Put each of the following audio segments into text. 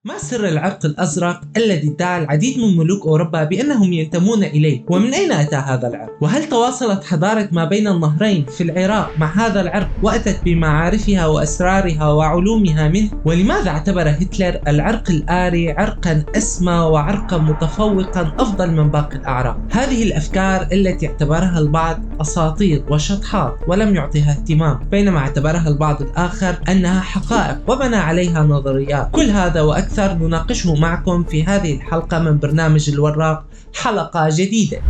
ما سر العرق الأزرق الذي ادعى العديد من ملوك أوروبا بأنهم ينتمون إليه؟ ومن أين أتى هذا العرق؟ وهل تواصلت حضارة ما بين النهرين في العراق مع هذا العرق وأتت بمعارفها وأسرارها وعلومها منه؟ ولماذا اعتبر هتلر العرق الآري عرقا أسمى وعرقا متفوقا أفضل من باقي الأعراق؟ هذه الأفكار التي اعتبرها البعض أساطير وشطحات ولم يعطيها اهتمام، بينما اعتبرها البعض الآخر أنها حقائق وبنى عليها نظريات. كل هذا وأكثر نناقشه معكم في هذه الحلقة من برنامج الوراق، حلقة جديدة.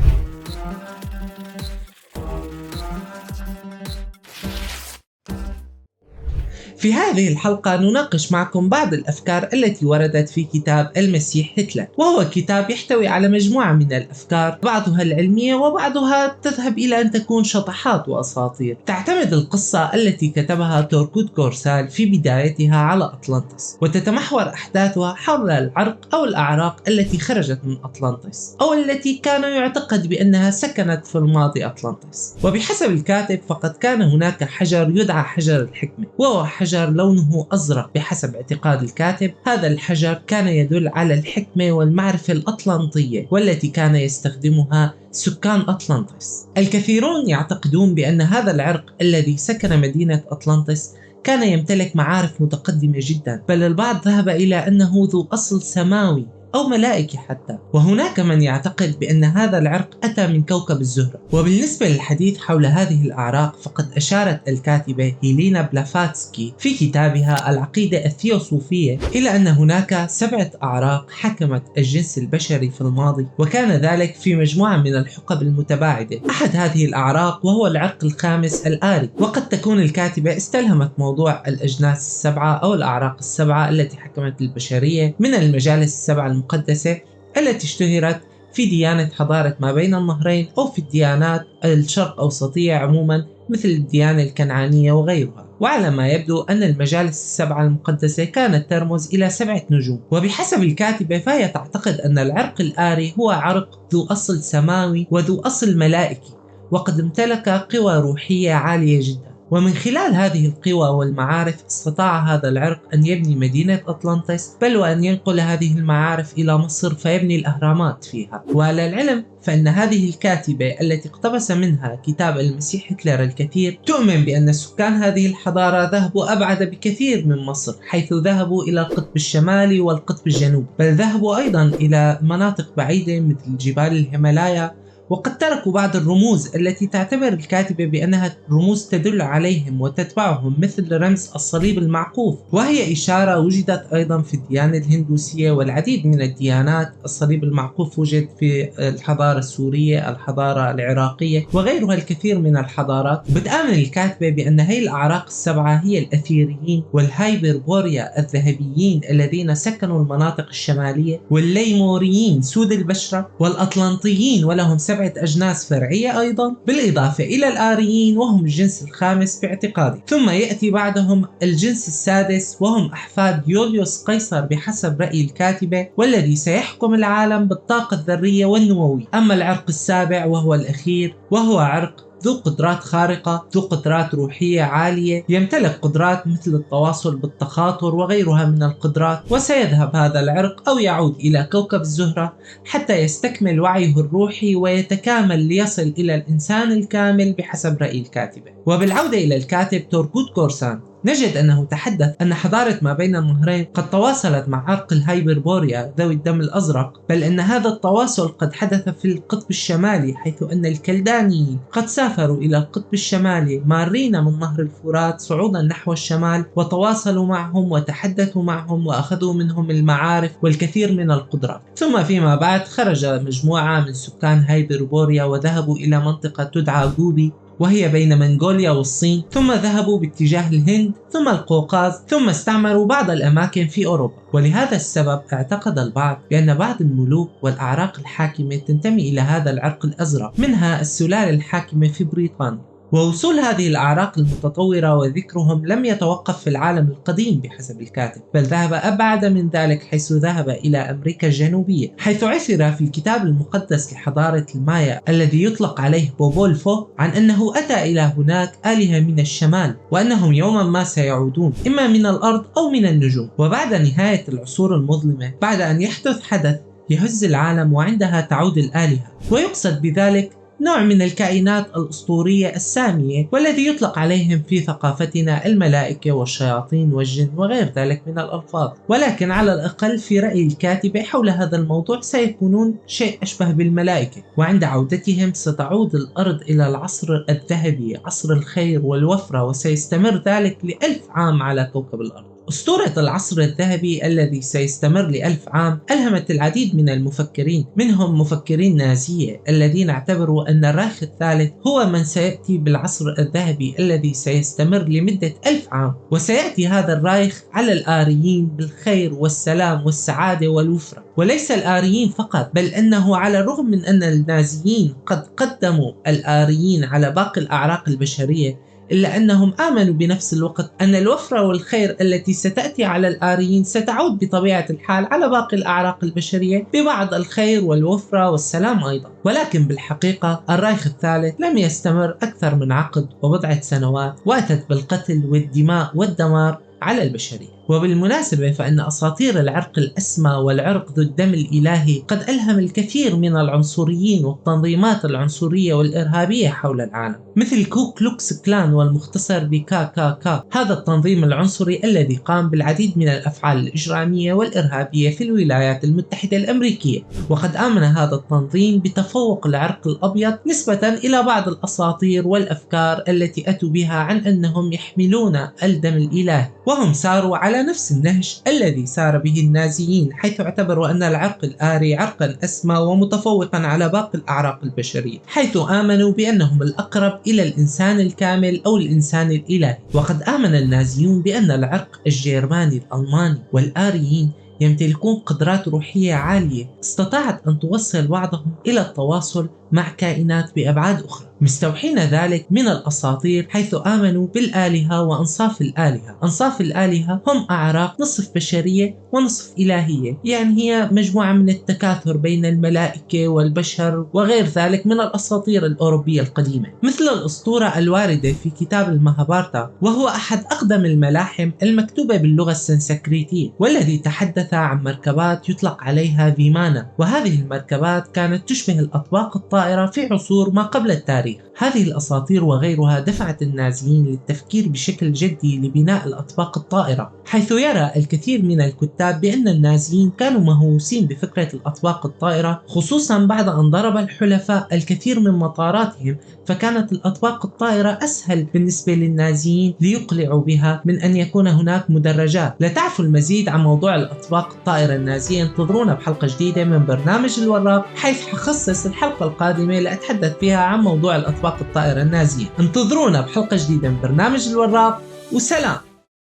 في هذه الحلقة نناقش معكم بعض الأفكار التي وردت في كتاب المسيح هتلر، وهو كتاب يحتوي على مجموعة من الأفكار، بعضها العلمية وبعضها تذهب إلى أن تكون شطحات وأساطير. تعتمد القصة التي كتبها تورغوت غورسال في بدايتها على أطلانتس، وتتمحور أحداثها حول العرق أو الأعراق التي خرجت من أطلانتس، أو التي كان يعتقد بأنها سكنت في الماضي أطلانتس. وبحسب الكاتب فقد كان هناك حجر يدعى حجر الحكمة، وهو حجر لونه أزرق. بحسب اعتقاد الكاتب هذا الحجر كان يدل على الحكمة والمعرفة الأطلنطية والتي كان يستخدمها سكان أطلانتس. الكثيرون يعتقدون بأن هذا العرق الذي سكن مدينة أطلانتس كان يمتلك معارف متقدمة جدا، بل البعض ذهب إلى أنه ذو أصل سماوي أو ملائكي حتى، وهناك من يعتقد بأن هذا العرق أتى من كوكب الزهرة. وبالنسبة للحديث حول هذه الأعراق فقد أشارت الكاتبة هيلينا بلافاتسكي في كتابها العقيدة الثيوصوفية إلى أن هناك 7 أعراق حكمت الجنس البشري في الماضي، وكان ذلك في مجموعة من الحقب المتباعدة. أحد هذه الأعراق وهو العرق الخامس الآري، وقد تكون الكاتبة استلهمت موضوع الأجناس ال7 أو الأعراق ال7 التي حكمت البشرية من المجالس ال7 المقدسة التي اشتهرت في ديانة حضارة ما بين النهرين أو في الديانات الشرق أوسطية عموما مثل الديانة الكنعانية وغيرها. وعلى ما يبدو أن المجالس ال7 المقدسة كانت ترمز إلى 7 نجوم. وبحسب الكاتبة فهي تعتقد أن العرق الآري هو عرق ذو أصل سماوي وذو أصل ملائكي، وقد امتلك قوى روحية عالية جدا. ومن خلال هذه القوى والمعارف استطاع هذا العرق أن يبني مدينة أطلانتس، بل وأن ينقل هذه المعارف إلى مصر فيبني الأهرامات فيها. وعلى العلم فإن هذه الكاتبة التي اقتبس منها كتاب المسيح هتلر الكثير تؤمن بأن سكان هذه الحضارة ذهبوا أبعد بكثير من مصر، حيث ذهبوا إلى القطب الشمالي والقطب الجنوبي، بل ذهبوا أيضا إلى مناطق بعيدة مثل جبال الهيمالايا. وقد تركوا بعض الرموز التي تعتبر الكاتبة بأنها رموز تدل عليهم وتتبعهم، مثل رمز الصليب المعقوف، وهي إشارة وجدت أيضا في الديانة الهندوسية والعديد من الديانات. الصليب المعقوف وجد في الحضارة السورية، الحضارة العراقية وغيرها الكثير من الحضارات. بتآمن الكاتبة بأن هي الأعراق ال7 هي الأثيريين والهايبربوريا الذهبيين الذين سكنوا المناطق الشمالية، والليموريين سود البشرة، والأطلنطيين ولهم 7 أجناس فرعية أيضا، بالإضافة إلى الآريين وهم الجنس الخامس باعتقادي. ثم يأتي بعدهم الجنس السادس وهم أحفاد يوليوس قيصر بحسب رأي الكاتبة، والذي سيحكم العالم بالطاقة الذرية والنووية. أما العرق السابع وهو الأخير وهو عرق ذو قدرات خارقة، ذو قدرات روحية عالية، يمتلك قدرات مثل التواصل بالتخاطر وغيرها من القدرات. وسيذهب هذا العرق أو يعود إلى كوكب الزهرة حتى يستكمل وعيه الروحي ويتكامل ليصل إلى الإنسان الكامل بحسب رأي الكاتبة. وبالعودة إلى الكاتب تورغوت غورسال نجد أنه تحدث أن حضارة ما بين النهرين قد تواصلت مع عرق الهايبربوريا ذوي الدم الأزرق، بل أن هذا التواصل قد حدث في القطب الشمالي، حيث أن الكلدانيين قد سافروا إلى القطب الشمالي مارين من نهر الفرات صعودا نحو الشمال، وتواصلوا معهم وتحدثوا معهم وأخذوا منهم المعارف والكثير من القدرات. ثم فيما بعد خرج مجموعة من سكان هايبربوريا وذهبوا إلى منطقة تدعى غوبي، وهي بين منغوليا والصين، ثم ذهبوا باتجاه الهند ثم القوقاز، ثم استعمروا بعض الأماكن في أوروبا. ولهذا السبب اعتقد البعض بأن بعض الملوك والأعراق الحاكمة تنتمي إلى هذا العرق الأزرق، منها السلالة الحاكمة في بريطانيا. ووصول هذه الأعراق المتطورة وذكرهم لم يتوقف في العالم القديم بحسب الكاتب، بل ذهب أبعد من ذلك، حيث ذهب إلى أمريكا الجنوبية، حيث عثر في الكتاب المقدس لحضارة المايا الذي يطلق عليه بوبول فو عن أنه أتى إلى هناك آلهة من الشمال، وأنهم يوما ما سيعودون إما من الأرض أو من النجوم. وبعد نهاية العصور المظلمة، بعد أن يحدث حدث يهز العالم وعندها تعود الآلهة، ويقصد بذلك نوع من الكائنات الأسطورية السامية، والذي يطلق عليهم في ثقافتنا الملائكة والشياطين والجن وغير ذلك من الألفاظ. ولكن على الأقل في رأي الكاتبة حول هذا الموضوع سيكونون شيء أشبه بالملائكة، وعند عودتهم ستعود الأرض إلى العصر الذهبي، عصر الخير والوفرة، وسيستمر ذلك ل1000 عام على كوكب الأرض. أسطورة العصر الذهبي الذي سيستمر ل1000 عام ألهمت العديد من المفكرين، منهم مفكرين نازية الذين اعتبروا أن الرايخ الثالث هو من سيأتي بالعصر الذهبي الذي سيستمر لمدة 1000 عام، وسيأتي هذا الرايخ على الآريين بالخير والسلام والسعادة والوفرة. وليس الآريين فقط، بل أنه على الرغم من أن النازيين قد قدموا الآريين على باقي الأعراق البشرية، إلا أنهم آمنوا بنفس الوقت أن الوفرة والخير التي ستأتي على الآريين ستعود بطبيعة الحال على باقي الأعراق البشرية ببعض الخير والوفرة والسلام أيضا. ولكن بالحقيقة الرايخ الثالث لم يستمر أكثر من عقد وبضعة سنوات، وأتت بالقتل والدماء والدمار على البشرية. وبالمناسبة فإن أساطير العرق الأسمى والعرق ذو الدم الإلهي قد ألهم الكثير من العنصريين والتنظيمات العنصرية والإرهابية حول العالم، مثل كو كلوكس كلان والمختصر بKKK، هذا التنظيم العنصري الذي قام بالعديد من الأفعال الإجرامية والإرهابية في الولايات المتحدة الأمريكية. وقد آمن هذا التنظيم بتفوق العرق الأبيض نسبة إلى بعض الأساطير والأفكار التي أتوا بها عن أنهم يحملون الدم الإلهي، وهم ساروا على نفس النهج الذي سار به النازيين، حيث اعتبروا أن العرق الآري عرقا أسمى ومتفوقا على باقي الأعراق البشرية، حيث آمنوا بأنهم الأقرب إلى الإنسان الكامل أو الإنسان الإلهي. وقد آمن النازيون بأن العرق الجيرماني الألماني والآريين يمتلكون قدرات روحية عالية استطاعت أن توصل بعضهم إلى التواصل مع كائنات بأبعاد أخرى، مستوحين ذلك من الأساطير، حيث آمنوا بالآلهة وأنصاف الآلهة. أنصاف الآلهة هم أعراق نصف بشرية ونصف إلهية، يعني هي مجموعة من التكاثر بين الملائكة والبشر وغير ذلك من الأساطير الأوروبية القديمة، مثل الأسطورة الواردة في كتاب المهابارتا، وهو أحد أقدم الملاحم المكتوبة باللغة السنسكريتية، والذي تحدث عن مركبات يطلق عليها فيمانا، وهذه المركبات كانت تشبه الأطباق الطائرة في عصور ما قبل التاريخ. هذه الأساطير وغيرها دفعت النازيين للتفكير بشكل جدي لبناء الأطباق الطائرة، حيث يرى الكثير من الكتاب بأن النازيين كانوا مهووسين بفكرة الأطباق الطائرة، خصوصا بعد أن ضرب الحلفاء الكثير من مطاراتهم، فكانت الأطباق الطائرة أسهل بالنسبة للنازيين ليقلعوا بها من أن يكون هناك مدرجات. لتعرفوا المزيد عن موضوع الأطباق الطائرة النازية انتظرونا بحلقة جديدة من برنامج الوراق، حيث حخصص الحلقة القادمة لأتحدث فيها عن موضوع الأطباق الطائرة النازية. انتظرونا بحلقة جديدة من برنامج الوراق، وسلام.